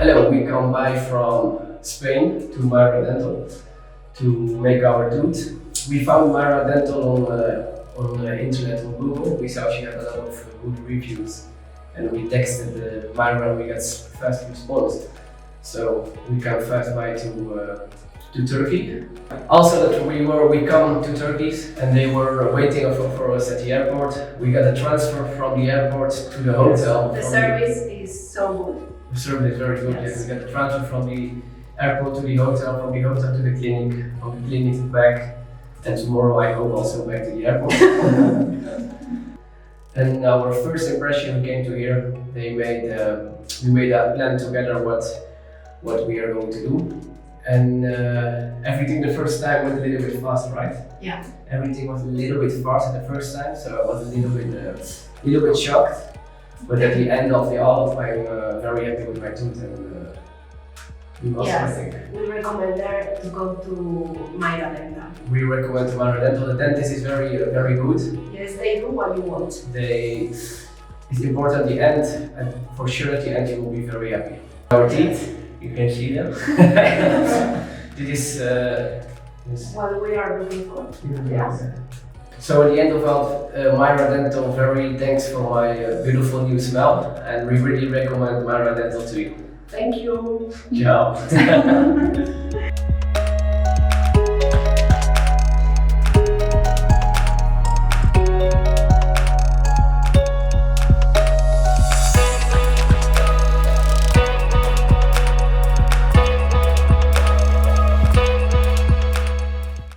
Hello, we come by from Spain to Myra Dental to make our tooth. We found Myra Dental on the internet on Google. We saw she had a lot of good reviews, and we texted Myra and we got fast response. So we came fast by to Turkey. Also that we come to Turkey and they were waiting for us at the airport. We got a transfer from the airport to the hotel. The service is so good. The service is very good. Yes. We got a transfer from the airport to the hotel, from the hotel to the clinic, from the clinic back, and tomorrow I hope also back to the airport. And our first impression we came to here. We made a plan together what we are going to do. And everything the first time went a little bit fast, right? Yeah. Everything was a little bit fast the first time, so I was a little bit shocked. But at the end of all, I'm very happy with my tooth, and you also, I think. We recommend her to go to Myra Dental. We recommend Myra Dental. The dentist is very good. Yes, they do what you want. It's important at the end, and for sure at the end you will be very happy. Our teeth. You can see them. This is what we are looking for. Yes. So at the end of all, Myra Dental, very thanks for my beautiful new smile, and we really recommend Myra Dental to you. Thank you. Ciao.